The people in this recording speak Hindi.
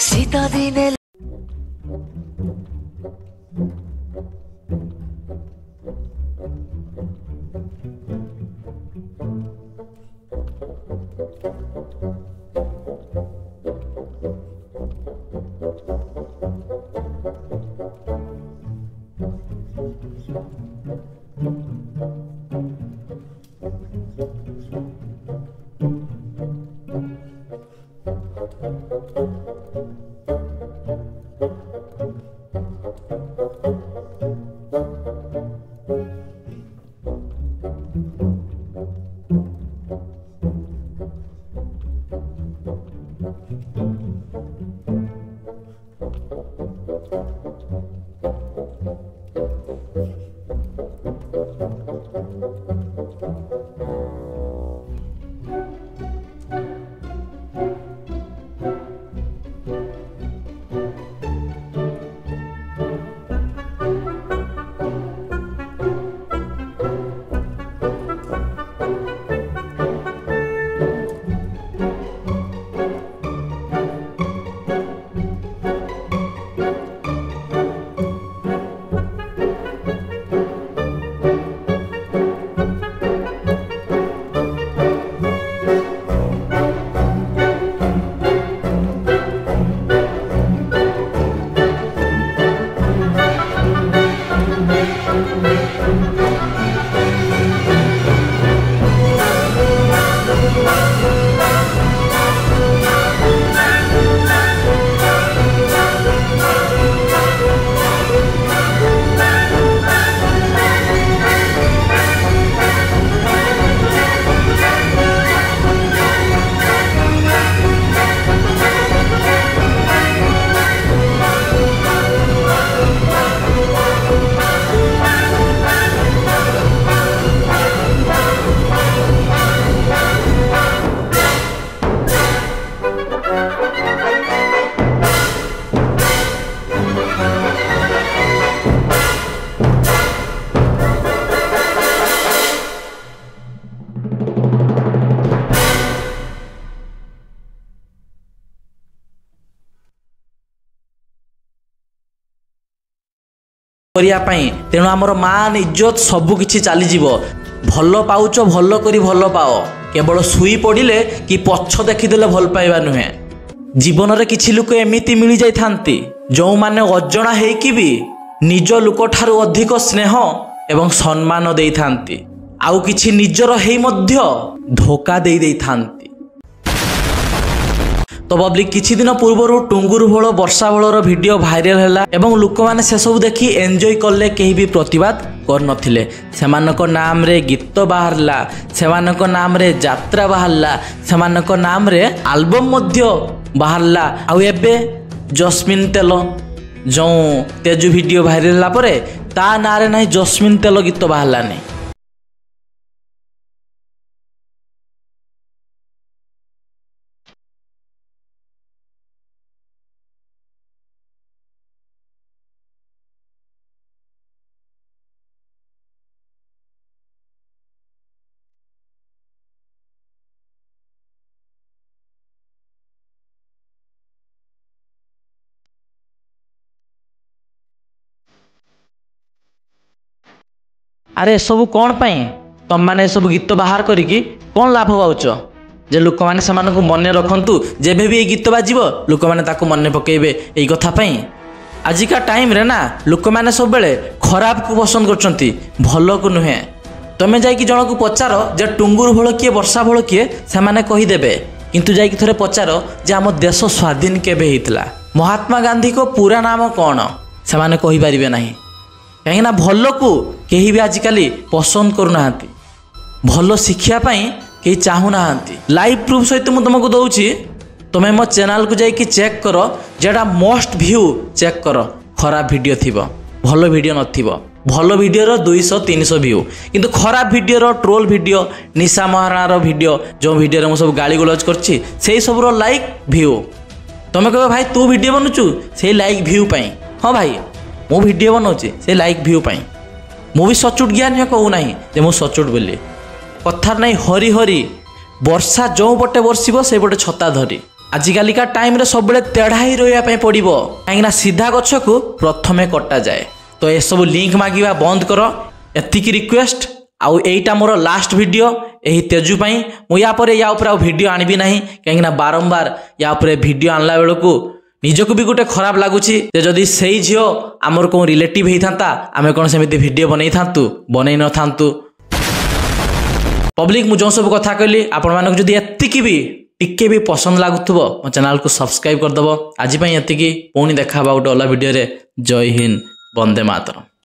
শীতা দিনে तेणु आमर मान इज्जत सबकिछि चलीज भल पाउच भल करी भल पाओ केवल शुई पड़े कि पछ देखीदे भल पाइबा नुहे जीवन में किछि लोक एमिति मिल जाइथांती जो माने अजणा हेकि भी निज लोक ठारू अधिक स्नेह एवं सम्मान देइथांती आउ किछि निजर हेई मध्य धोखा देई देइथांती। तो पब्लिक किछि दिन पूर्व टुंगुर भोल वर्षा भोलर वीडियो भाइराल हैला एवं लोक माने से सब देखि एंजॉय करले केही भी प्रतिवाद कर नथिले सेमानक नाम रे गीत बाहरला सेमानक नाम रे यात्रा बाहरला सेमानक नाम रे एल्बम मध्य बाहरला आउ एबे जस्मिन तेल जो तेजु वीडियो भाइराल होला परे ता नारे नाही जस्मिन तेल गीत बाहरला नहीं। अरे सब कौन पाई तुम मैंने सब गीत बाहर करिकी कौन लाभ पाउच जे लोक मैंने से मन रखु जेबे भी गीत बाजिबो लोक मैंने ताको मन पकेबे एई कथा पई आजिका टाइम रे ना लोक मैंने सब बेले खराब को पसंद करचंती भलो को नुहे तमे जाई जण को पचार जे टुंगुर भोल किए वर्षा भोल किए से माने कहि देबे किंतु जाई थरे पचार जे आम देश स्वाधीन केबे हितला महात्मा गांधी को पूरा नाम कौन से माने कहि परिबे नाही कहीं भल को कहीं भी आजिकल पसंद करूना भल शिक्षा कहीं चाहूना लाइव प्रूफ सहित मुझे तुमको दौची तुम्हें मो चैनल को जाइए चेक कर जेटा मोस्ट व्यू चेक कर खराब वीडियो थी भल वीडियो नथिबो भल वीडियो 200-300 व्यू किंतु खराब वीडियो ट्रोल वीडियो निशा महाराणार वीडियो जो वीडियो मुझे सब गाली गलौज करछि से सब लाइक व्यू तुम्हें कह भाई तू वीडियो बनुचु से लाइक व्यू पाई हाँ भाई मु वीडियो बनाऊँ से लाइक व्यू पाई मु भी सचुट ज्ञान नुहे कहूना जे मु सचुट बोली कथार नहीं हरी हरी वर्षा जो पटे बरसब से पटे छता धरी आजिकालिका टाइम रे सब तेढ़ा ही रहा पड़ो कहीं सीधा गछ को प्रथमे कटा जाए। तो ये सब लिंक मागिबा बंद कर, एतिकी रिक्वेस्ट। आउ एटा मोर लास्ट वीडियो यही तेजु पाई मु या पर वीडियो आनिबी नहीं कहीं बारंबार या वीडियो आनला बेलू निजको भी गोटे खराब लगुच जदि से झील आमर कौन रिलेटिव होता आम कौन सेमती वीडियो बनई न था। पब्लिक मु जो सब कथा कहली आपण मानक जदि एतिकी भी टिके भी पसंद लगुथबो मो चैनल को सब्सक्राइब करदबो। आज एतिकी पुणी देखा गोटे अला वीडियो रे। जय हिंद, वंदे मातरम।